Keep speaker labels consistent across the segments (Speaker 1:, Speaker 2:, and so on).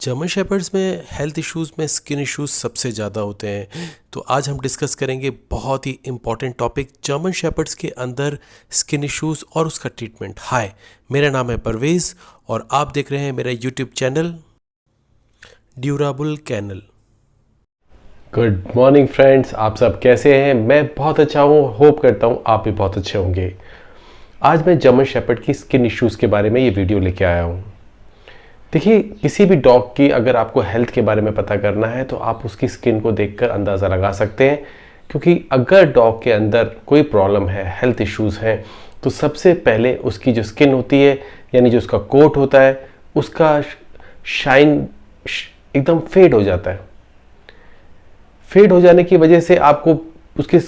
Speaker 1: German shepherds में health issues में skin issues सबसे ज़्यादा होते हैं। तो आज हम डिस्कस करेंगे बहुत ही इम्पॉर्टेंट टॉपिक जर्मन शेपर्ड्स के अंदर स्किन इश्यूज़ और उसका ट्रीटमेंट। हाय, मेरा नाम है परवेज़ और आप देख रहे हैं मेरा YouTube channel durable canal.
Speaker 2: Good morning friends, आप सब कैसे हैं? मैं बहुत अच्छा हूँ, होप करता हूँ आप भी बहुत अच्छे होंगे। आज मैं जर्मन शेपर्ड की स्किन इश्यूज़ के बारे में ये वीडियो लेके आया हूँ। देखिए, किसी भी डॉग की अगर आपको हेल्थ के बारे में पता करना है तो आप उसकी स्किन को देखकर अंदाज़ा लगा सकते हैं, क्योंकि अगर डॉग के अंदर कोई प्रॉब्लम है, हेल्थ इश्यूज़ हैं, तो सबसे पहले उसकी जो स्किन होती है, यानी जो उसका कोट होता है, उसका शाइन एकदम फेड हो जाता है। फेड हो जाने की वजह से आपको उसकी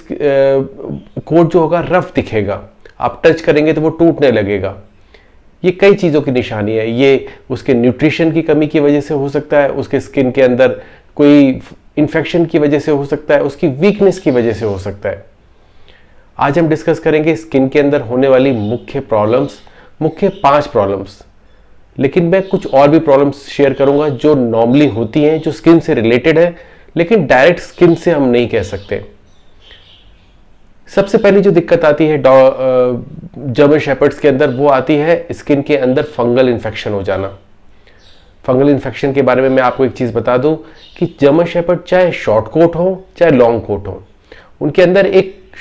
Speaker 2: कोट जो होगा रफ दिखेगा, आप टच करेंगे तो वो टूटने लगेगा। ये कई चीज़ों की निशानी है। ये उसके न्यूट्रिशन की कमी की वजह से हो सकता है, उसके स्किन के अंदर कोई इन्फेक्शन की वजह से हो सकता है, उसकी वीकनेस की वजह से हो सकता है। आज हम डिस्कस करेंगे स्किन के अंदर होने वाली मुख्य प्रॉब्लम्स, मुख्य 5 प्रॉब्लम्स। लेकिन मैं कुछ और भी प्रॉब्लम्स शेयर करूंगा जो नॉर्मली होती हैं, जो स्किन से रिलेटेड है, लेकिन डायरेक्ट स्किन से हम नहीं कह सकते। सबसे पहली जो दिक्कत आती है जर्मन शेपर्ड्स के अंदर, वो आती है स्किन के अंदर फंगल इन्फेक्शन हो जाना। फंगल इन्फेक्शन के बारे में मैं आपको एक चीज़ बता दूं कि जर्मन शेपर्ड चाहे शॉर्ट कोट हो चाहे लॉन्ग कोट हो, उनके अंदर एक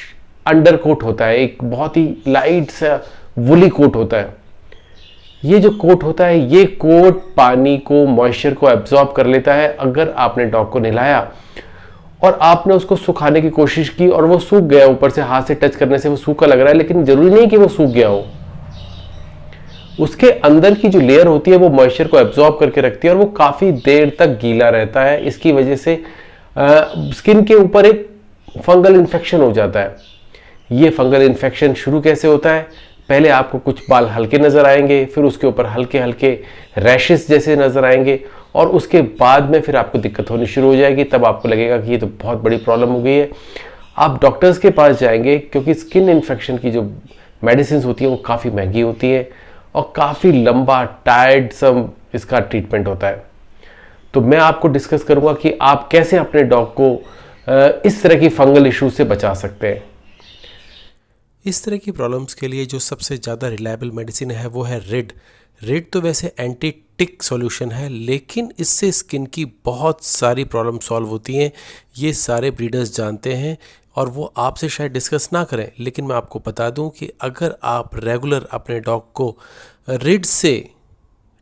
Speaker 2: अंडर कोट होता है, एक बहुत ही लाइट सा वुली कोट होता है। ये जो कोट होता है, ये कोट पानी को, मॉइस्चर को एब्जॉर्ब कर लेता है। अगर आपने डॉग को नहलाया और आपने उसको सुखाने की कोशिश की और वो सूख गया, ऊपर से हाथ से टच करने से वो सूखा लग रहा है, लेकिन जरूरी नहीं कि वो सूख गया हो। उसके अंदर की जो लेयर होती है वो मॉइस्चर को एब्जॉर्ब करके रखती है और वो काफी देर तक गीला रहता है। इसकी वजह से स्किन के ऊपर एक फंगल इन्फेक्शन हो जाता है। ये फंगल इन्फेक्शन शुरू कैसे होता है? पहले आपको कुछ बाल हल्के नजर आएंगे, फिर उसके ऊपर हल्के हल्के रैशेस जैसे नजर आएंगे और उसके बाद में फिर आपको दिक्कत होनी शुरू हो जाएगी। तब आपको लगेगा कि ये तो बहुत बड़ी प्रॉब्लम हो गई है। आप डॉक्टर्स के पास जाएंगे, क्योंकि स्किन इन्फेक्शन की जो मेडिसिन होती है वो काफ़ी महंगी होती है और काफ़ी लंबा टायर्डसम इसका ट्रीटमेंट होता है। तो मैं आपको डिस्कस करूँगा कि आप कैसे अपने डॉग को इस तरह की फंगल इशू से बचा सकते हैं।
Speaker 1: इस तरह की प्रॉब्लम्स के लिए जो सबसे ज़्यादा रिलायबल मेडिसिन है वो है रिड। रिड तो वैसे एंटी टिक सॉल्यूशन है, लेकिन इससे स्किन की बहुत सारी प्रॉब्लम सॉल्व होती हैं। ये सारे ब्रीडर्स जानते हैं और वो आपसे शायद डिस्कस ना करें, लेकिन मैं आपको बता दूं कि अगर आप रेगुलर अपने डॉग को रिड से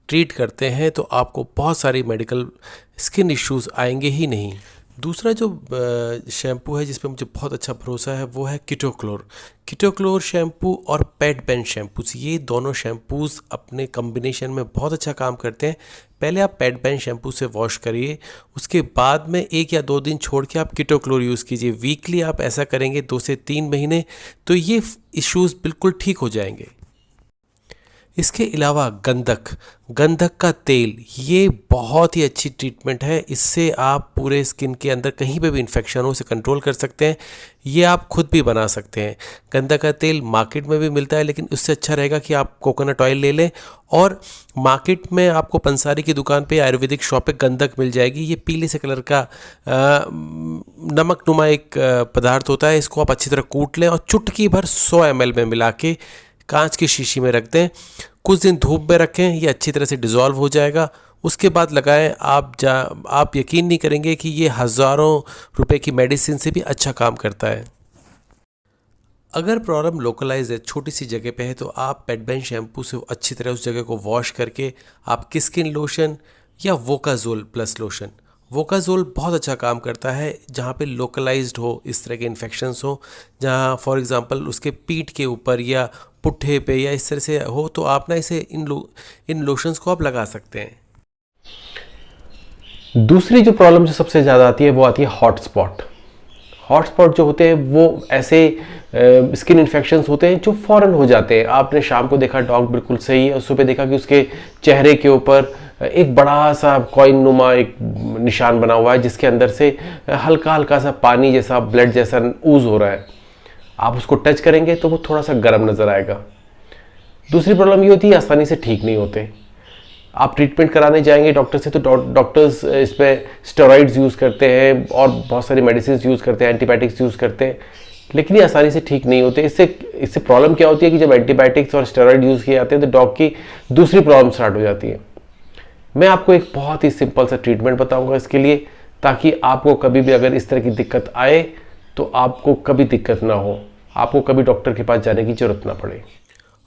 Speaker 1: ट्रीट करते हैं तो आपको बहुत सारी मेडिकल स्किन इश्यूज़ आएंगे ही नहीं। दूसरा जो शैम्पू है जिस पे मुझे बहुत अच्छा भरोसा है वो है कीटोक्लोर। कीटोक्लोर शैम्पू और पेट बेन शैम्पूज, ये दोनों शैम्पूज़ अपने कॉम्बिनेशन में बहुत अच्छा काम करते हैं। पहले आप पेट बेन शैम्पू से वॉश करिए, उसके बाद में 1 या 2 दिन छोड़ के आप कीटोक्लोर यूज़ कीजिए। वीकली आप ऐसा करेंगे 2 से 3 महीने, तो ये इश्यूज़ बिल्कुल ठीक हो जाएंगे। इसके अलावा गंधक का तेल, ये बहुत ही अच्छी ट्रीटमेंट है। इससे आप पूरे स्किन के अंदर कहीं पे भी इन्फेक्शन हो उसे कंट्रोल कर सकते हैं। ये आप खुद भी बना सकते हैं। गंधक का तेल मार्केट में भी मिलता है, लेकिन उससे अच्छा रहेगा कि आप कोकोनट ऑयल ले लें। और मार्केट में आपको पंसारी की दुकान पे, आयुर्वेदिक शॉप पे गंधक मिल जाएगी। ये पीले से कलर का नमक नुमा एक पदार्थ होता है। इसको आप अच्छी तरह कूट लें और चुटकी भर 100 ml में मिला के कांच की शीशी में रख दें। कुछ दिन धूप में रखें, ये अच्छी तरह से डिज़ोल्व हो जाएगा। उसके बाद लगाएं। आप यकीन नहीं करेंगे कि ये हज़ारों रुपए की मेडिसिन से भी अच्छा काम करता है। अगर प्रॉब्लम लोकलाइज है, छोटी सी जगह पे है, तो आप पेट बेन शैम्पू से अच्छी तरह उस जगह को वॉश करके आप किस्किन लोशन या वोकाजोल प्लस लोशन, वोकाजोल बहुत अच्छा काम करता है जहाँ पे लोकलाइज्ड हो इस तरह के इन्फेक्शंस हो, जहाँ फॉर एग्जांपल उसके पीठ के ऊपर या पुट्ठे पे या इस तरह से हो, तो आप ना इसे इन लोशंस को आप लगा सकते हैं।
Speaker 2: दूसरी जो प्रॉब्लम जो सबसे ज़्यादा आती है वो आती है हॉट स्पॉट। हॉट स्पॉट जो होते हैं वो ऐसे स्किन इन्फेक्शंस होते हैं जो फौरन हो जाते हैं। आपने शाम को देखा डॉग बिल्कुल सही है और सुबह देखा कि उसके चेहरे के ऊपर एक बड़ा सा कॉइन नुमा एक निशान बना हुआ है, जिसके अंदर से हल्का हल्का सा पानी जैसा, ब्लड जैसा ऊज हो रहा है। आप उसको टच करेंगे तो वो थोड़ा सा गर्म नज़र आएगा। दूसरी प्रॉब्लम ये होती है आसानी से ठीक नहीं होते। आप ट्रीटमेंट कराने जाएंगे डॉक्टर से, तो डॉक्टर्स इस पर स्टेरॉइड्स यूज़ करते हैं और बहुत सारी मेडिसिन यूज़ करते हैं, एंटीबायोटिक्स यूज़ करते हैं, लेकिन ये आसानी से ठीक नहीं होते। इससे प्रॉब्लम क्या होती है कि जब एंटीबायोटिक्स और स्टेरॉइड यूज़ किए जाते हैं तो डॉग की दूसरी प्रॉब्लम स्टार्ट हो जाती है। मैं आपको एक बहुत ही सिंपल सा ट्रीटमेंट बताऊंगा इसके लिए, ताकि आपको कभी भी अगर इस तरह की दिक्कत आए तो आपको कभी दिक्कत ना हो, आपको कभी डॉक्टर के पास जाने की ज़रूरत ना पड़े।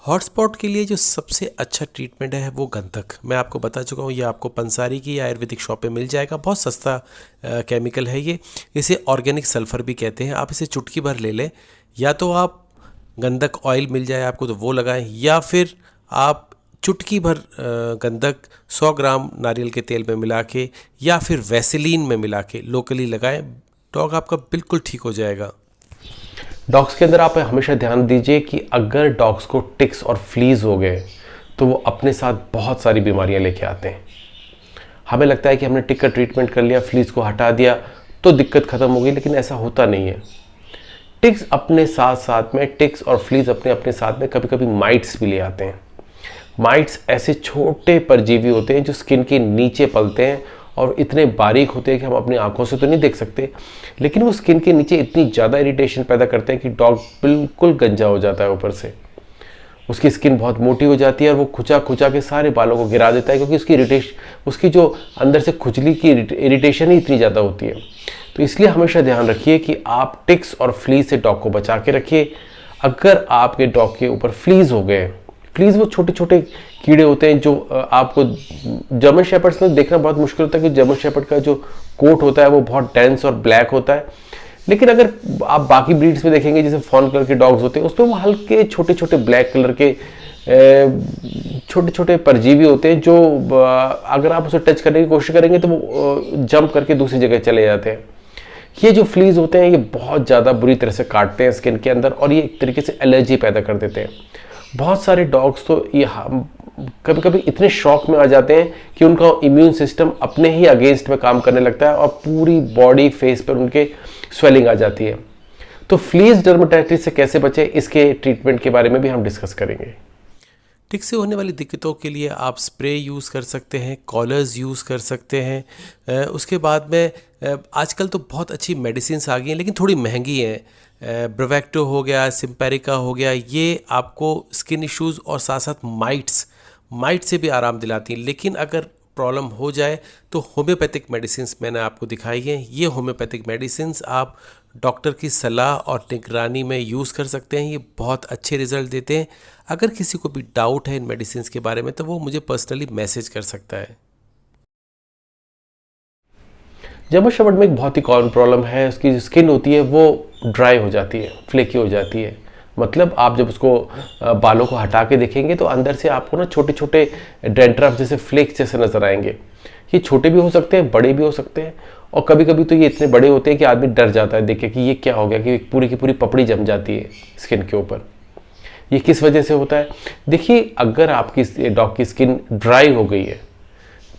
Speaker 1: हॉटस्पॉट के लिए जो सबसे अच्छा ट्रीटमेंट है वो गंधक। मैं आपको बता चुका हूँ, ये आपको पंसारी की या आयुर्वेदिक शॉप पे मिल जाएगा। बहुत सस्ता केमिकल है ये, इसे ऑर्गेनिक सल्फर भी कहते हैं। आप इसे चुटकी भर ले लें, या तो आप गंधक ऑयल मिल जाए आपको तो वो लगाएं, या फिर आप चुटकी भर गंधक 100 ग्राम नारियल के तेल में मिला के या फिर वैसेलीन में मिला के लोकली लगाएं। डॉग आपका बिल्कुल ठीक हो जाएगा।
Speaker 2: डॉग्स के अंदर आप हमेशा ध्यान दीजिए कि अगर डॉग्स को टिक्स और फ्लीज हो गए तो वो अपने साथ बहुत सारी बीमारियां लेके आते हैं। हमें लगता है कि हमने टिक का ट्रीटमेंट कर लिया, फ्लीज को हटा दिया तो दिक्कत खत्म हो गई, लेकिन ऐसा होता नहीं है। टिक्स अपने साथ साथ में, टिक्स और फ्लीज अपने साथ में कभी कभी माइट्स भी ले आते हैं। माइट्स ऐसे छोटे परजीवी होते हैं जो स्किन के नीचे पलते हैं और इतने बारीक होते हैं कि हम अपनी आंखों से तो नहीं देख सकते, लेकिन वो स्किन के नीचे इतनी ज़्यादा इरिटेशन पैदा करते हैं कि डॉग बिल्कुल गंजा हो जाता है। ऊपर से उसकी स्किन बहुत मोटी हो जाती है और वो खुचा खुचा के सारे बालों को गिरा देता है, क्योंकि उसकी जो अंदर से खुजली की इरिटेशन ही इतनी ज़्यादा होती है। तो इसलिए हमेशा ध्यान रखिए कि आप टिक्स और फ्लीज से डॉग को बचा के रखिए। अगर आपके डॉग के ऊपर फ्लीज हो गए, फ्लीज वो छोटे छोटे कीड़े होते हैं जो आपको जर्मन शेपर्ड्स में देखना बहुत मुश्किल होता है, कि जर्मन शेपर्ड का जो कोट होता है वो बहुत डेंस और ब्लैक होता है, लेकिन अगर आप बाकी ब्रीड्स में देखेंगे जैसे फॉन कलर के डॉग्स होते हैं उसमें वो हल्के छोटे छोटे ब्लैक कलर के छोटे छोटे परजीवी होते हैं, जो अगर आप उसे टच करने की कोशिश करेंगे तो वो जंप करके दूसरी जगह चले जाते हैं। ये जो फ्लीज होते हैं ये बहुत ज़्यादा बुरी तरह से काटते हैं स्किन के अंदर और ये एक तरीके से एलर्जी पैदा कर देते हैं। बहुत सारे डॉग्स तो ये कभी कभी इतने शॉक में आ जाते हैं कि उनका इम्यून सिस्टम अपने ही अगेंस्ट में काम करने लगता है और पूरी बॉडी फेस पर उनके स्वेलिंग आ जाती है। तो फ्लीज डर्मेटाइटिस से कैसे बचे, इसके ट्रीटमेंट के बारे में भी हम डिस्कस करेंगे।
Speaker 1: टिक से होने वाली दिक्कतों के लिए आप स्प्रे यूज़ कर सकते हैं, कॉलर्स यूज़ कर सकते हैं। उसके बाद में आजकल तो बहुत अच्छी मेडिसिन्स आ गई हैं, लेकिन थोड़ी महंगी हैं। ब्रोवेक्टो हो गया, सिम्पेरिका हो गया, ये आपको स्किन इश्यूज़ और साथ साथ माइट से भी आराम दिलाती हैं। लेकिन अगर प्रॉब्लम हो जाए तो होम्योपैथिक मेडिसिन्स मैंने आपको दिखाई हैं। ये होम्योपैथिक मेडिसिन्स आप डॉक्टर की सलाह और निगरानी में यूज़ कर सकते हैं। ये बहुत अच्छे रिजल्ट देते हैं। अगर किसी को भी डाउट है इन मेडिसिन्स के बारे में तो वो मुझे पर्सनली मैसेज कर सकता है।
Speaker 2: जर्मन शेपर्ड में एक बहुत ही कॉमन प्रॉब्लम है, उसकी जो स्किन होती है वो ड्राई हो जाती है, फ्लेकी हो जाती है। मतलब आप जब उसको बालों को हटा के देखेंगे तो अंदर से आपको ना छोटे छोटे डेंड्रफ जैसे फ्लेक्स जैसे नजर आएंगे। ये छोटे भी हो सकते हैं, बड़े भी हो सकते हैं, और कभी कभी तो ये इतने बड़े होते हैं कि आदमी डर जाता है देख के कि ये क्या हो गया, कि पूरी की पूरी पपड़ी जम जाती है स्किन के ऊपर। ये किस वजह से होता है? देखिए, अगर आपकी डॉग की स्किन ड्राई हो गई है,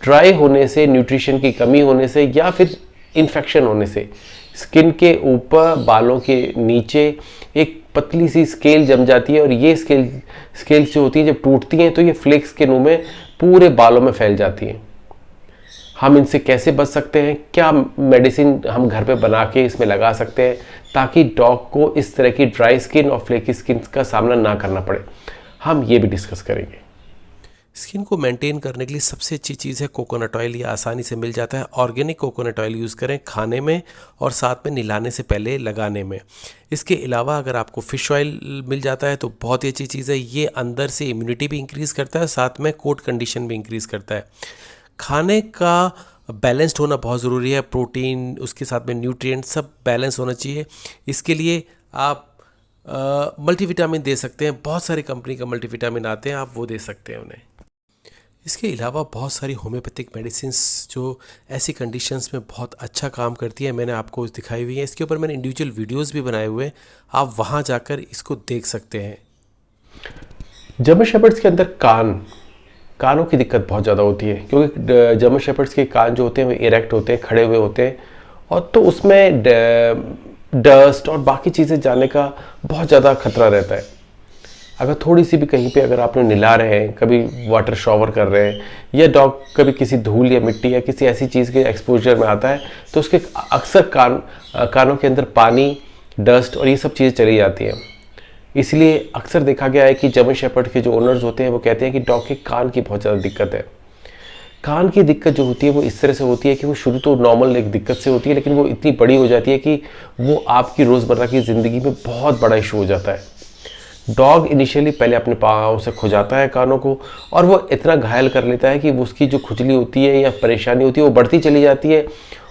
Speaker 2: ड्राई होने से, न्यूट्रिशन की कमी होने से या फिर इन्फेक्शन होने से स्किन के ऊपर बालों के नीचे एक पतली सी स्केल जम जाती है और ये स्केल जो होती है जब टूटती हैं तो ये फ्लेक्स के मुंह में पूरे बालों में फैल जाती हैं। हम इनसे कैसे बच सकते हैं? क्या मेडिसिन हम घर पे बना के इसमें लगा सकते हैं ताकि डॉग को इस तरह की ड्राई स्किन और फ्लेकी स्किन का सामना ना करना पड़े? हम ये भी डिस्कस करेंगे।
Speaker 1: स्किन को मेंटेन करने के लिए सबसे अच्छी चीज़ है कोकोनट ऑयल। ये आसानी से मिल जाता है। ऑर्गेनिक कोकोनट ऑयल यूज़ करें खाने में और साथ में नहलाने से पहले लगाने में। इसके अलावा अगर आपको फ़िश ऑयल मिल जाता है तो बहुत ही अच्छी चीज़ है। ये अंदर से इम्यूनिटी भी इंक्रीज़ करता है, साथ में कोट कंडीशन भी इंक्रीज़ करता है। खाने का बैलेंस्ड होना बहुत ज़रूरी है। प्रोटीन, उसके साथ में न्यूट्रिएंट सब बैलेंस होना चाहिए। इसके लिए आप मल्टीविटामिन दे सकते हैं। बहुत सारी कंपनी का मल्टीविटामिन आते हैं, आप वो दे सकते हैं उन्हें। इसके अलावा बहुत सारी होम्योपैथिक मेडिसिन्स जो ऐसी कंडीशंस में बहुत अच्छा काम करती है, मैंने आपको दिखाई हुई है। इसके ऊपर मैंने इंडिविजुअल वीडियोस भी बनाए हुए हैं, आप वहाँ जाकर इसको देख सकते हैं।
Speaker 2: जर्मन शेपर्ड्स के अंदर कानों की दिक्कत बहुत ज़्यादा होती है, क्योंकि जर्मन शेपर्ड्स के कान जो होते हैं वो इरेक्ट होते हैं, खड़े हुए होते हैं, और तो उसमें डस्ट और बाकी चीज़ें जाने का बहुत ज़्यादा खतरा रहता है। अगर थोड़ी सी भी कहीं पे अगर आपने नहला रहे हैं, कभी वाटर शॉवर कर रहे हैं, या डॉग कभी किसी धूल या मिट्टी या किसी ऐसी चीज़ के एक्सपोजर में आता है, तो उसके अक्सर कानों के अंदर पानी, डस्ट और ये सब चीज़ें चली जाती हैं। इसलिए अक्सर देखा गया है कि जर्मन शेपर्ड के जो ओनर्स होते हैं वो कहते हैं कि डॉग के कान की बहुत ज़्यादा दिक्कत है। कान की दिक्कत जो होती है वो इस तरह से होती है कि वो शुरू तो नॉर्मल एक दिक्कत से होती है, लेकिन वो इतनी बड़ी हो जाती है कि वो आपकी रोज़मर्रा की ज़िंदगी में बहुत बड़ा इशू हो जाता है। डॉग इनिशियली पहले अपने पाँव से खुजाता है कानों को, और वो इतना घायल कर लेता है कि वो उसकी जो खुजली होती है या परेशानी होती है वो बढ़ती चली जाती है,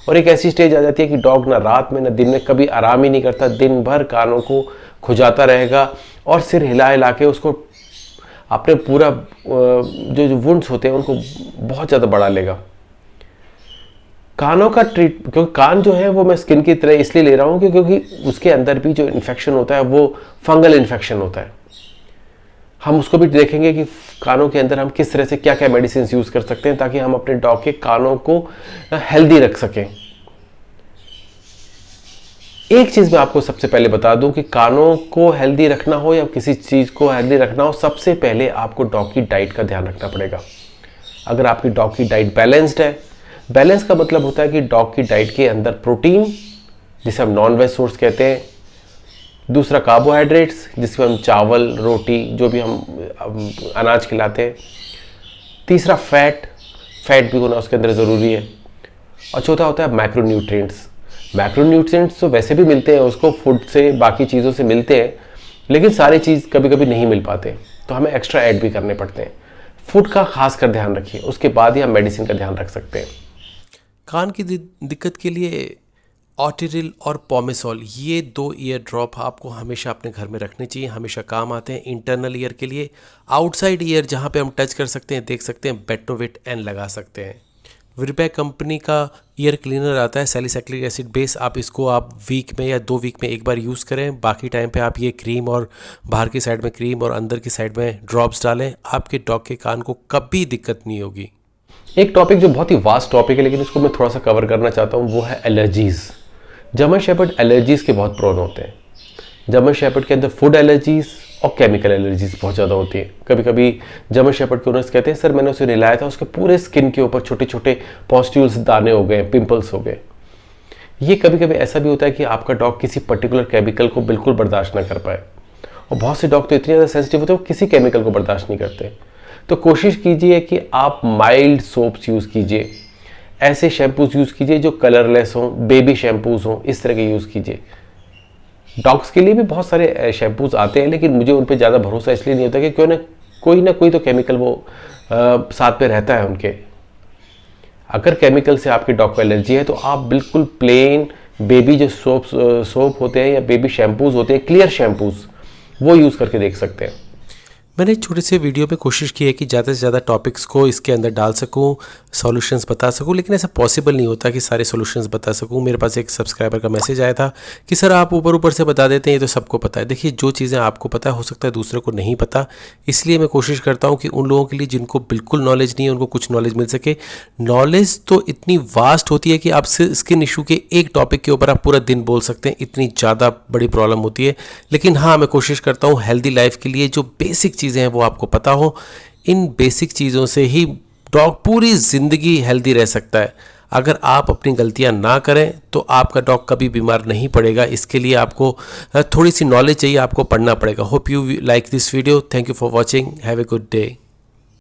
Speaker 2: और एक ऐसी स्टेज आ जाती है कि डॉग ना रात में ना दिन में कभी आराम ही नहीं करता, दिन भर कानों को खुजाता रहेगा और सिर हिला हिला के उसको अपने पूरा जो वुंड्स होते हैं उनको बहुत ज़्यादा बढ़ा लेगा। कानों का क्योंकि कान जो है वो मैं स्किन की तरह इसलिए ले रहा हूँ क्योंकि उसके अंदर भी जो इन्फेक्शन होता है वो फंगल इन्फेक्शन होता है। हम उसको भी देखेंगे कि कानों के अंदर हम किस तरह से क्या क्या मेडिसिन यूज़ कर सकते हैं ताकि हम अपने डॉग के कानों को हेल्दी रख सकें। एक चीज़ मैं आपको सबसे पहले बता दूं कि कानों को हेल्दी रखना हो या किसी चीज़ को हेल्दी रखना हो, सबसे पहले आपको डॉग की डाइट का ध्यान रखना पड़ेगा। अगर आपकी डॉग की डाइट बैलेंस्ड है, बैलेंस का मतलब होता है कि डॉग की डाइट के अंदर प्रोटीन, जिसे हम नॉन वेज सोर्स कहते हैं, दूसरा कार्बोहाइड्रेट्स जिसमें हम चावल, रोटी, जो भी हम अनाज खिलाते हैं, तीसरा फैट भी होना उसके अंदर ज़रूरी है, और चौथा होता है मैक्रोन्यूट्रिएंट्स। मैक्रोन्यूट्रिएंट्स तो वैसे भी मिलते हैं उसको फूड से, बाकी चीज़ों से मिलते हैं, लेकिन सारी चीज़ कभी कभी नहीं मिल पाते, तो हमें एक्स्ट्रा ऐड भी करने पड़ते हैं। फूड का खास कर ध्यान रखिए, उसके बाद ही हम मेडिसिन का ध्यान रख सकते हैं।
Speaker 1: कान की दिक्कत के लिए ऑटिरिल और पोमेसॉल, ये 2 ईयर ड्रॉप आपको हमेशा अपने घर में रखने चाहिए, हमेशा काम आते हैं। इंटरनल ईयर के लिए, आउटसाइड ईयर जहाँ पे हम टच कर सकते हैं, देख सकते हैं, बेटनोवेट एन लगा सकते हैं। विरबैक कंपनी का ईयर क्लीनर आता है सैलिसाइक्लिक एसिड बेस, आप वीक में या 2 वीक में एक बार यूज़ करें, बाकी टाइम पे आप ये क्रीम और बाहर की साइड में क्रीम और अंदर की साइड में ड्रॉप्स डालें, आपके डॉग के कान को कभी दिक्कत नहीं होगी।
Speaker 2: एक टॉपिक जो बहुत ही वास्ट टॉपिक है लेकिन उसको मैं थोड़ा सा कवर करना चाहता हूँ, वो है एलर्जीज़। जर्मन शेपर्ड एलर्जीज़ के बहुत प्रोन होते हैं। जर्मन शेपर्ड के अंदर फूड एलर्जीज़ और केमिकल एलर्जीज़ बहुत ज़्यादा होती है। कभी कभी जर्मन शेपर्ड के ओनर्स कहते हैं, सर मैंने उसे नहलाया था, उसके पूरे स्किन के ऊपर छोटे छोटे पॉस्ट्यूल्स, दाने हो गए, पिंपल्स हो गए। ये कभी कभी ऐसा भी होता है कि आपका डॉग किसी पर्टिकुलर केमिकल को बिल्कुल बर्दाश्त ना कर पाए, और बहुत से डॉग तो इतने ज़्यादा सेंसिटिव होते हैं वो किसी केमिकल को बर्दाश्त नहीं करते। तो कोशिश कीजिए कि आप माइल्ड सोप्स यूज़ कीजिए, ऐसे शैम्पूज़ यूज़ कीजिए जो कलरलेस हों, बेबी शैम्पूज़ हों, इस तरह के यूज़ कीजिए। डॉग्स के लिए भी बहुत सारे शैम्पूज़ आते हैं, लेकिन मुझे उन पर ज़्यादा भरोसा इसलिए नहीं होता कि कोई ना कोई तो केमिकल वो साथ में रहता है उनके। अगर केमिकल से आपके डॉग को एलर्जी है तो आप बिल्कुल प्लेन बेबी जो सोप होते हैं या बेबी शैम्पूज़ होते हैं, क्लियर शैम्पूज़, वो यूज़ करके देख सकते हैं।
Speaker 1: मैंने एक छोटे से वीडियो में कोशिश की है कि ज़्यादा से ज़्यादा टॉपिक्स को इसके अंदर डाल सकूं, सॉल्यूशंस बता सकूं, लेकिन ऐसा पॉसिबल नहीं होता कि सारे सॉल्यूशंस बता सकूं। मेरे पास एक सब्सक्राइबर का मैसेज आया था कि सर आप ऊपर से बता देते हैं, ये तो सबको पता है। देखिए, जो चीज़ें आपको पता है हो सकता है दूसरे को नहीं पता, इसलिए मैं कोशिश करता हूँ कि उन लोगों के लिए जिनको बिल्कुल नॉलेज नहीं है उनको कुछ नॉलेज मिल सके। नॉलेज तो इतनी वास्ट होती है कि आप स्किन इशू के एक टॉपिक के ऊपर आप पूरा दिन बोल सकते हैं, इतनी ज़्यादा बड़ी प्रॉब्लम होती है। लेकिन हाँ, मैं कोशिश करता हूँ हेल्दी लाइफ के लिए जो बेसिक चीज़ें हैं वो आपको पता हो। इन बेसिक चीज़ों से ही डॉग पूरी ज़िंदगी हेल्दी रह सकता है। अगर आप अपनी गलतियां ना करें तो आपका डॉग कभी बीमार नहीं पड़ेगा। इसके लिए आपको थोड़ी सी नॉलेज चाहिए, आपको पढ़ना पड़ेगा। Hope you like this video. Thank you for watching. Have a good day.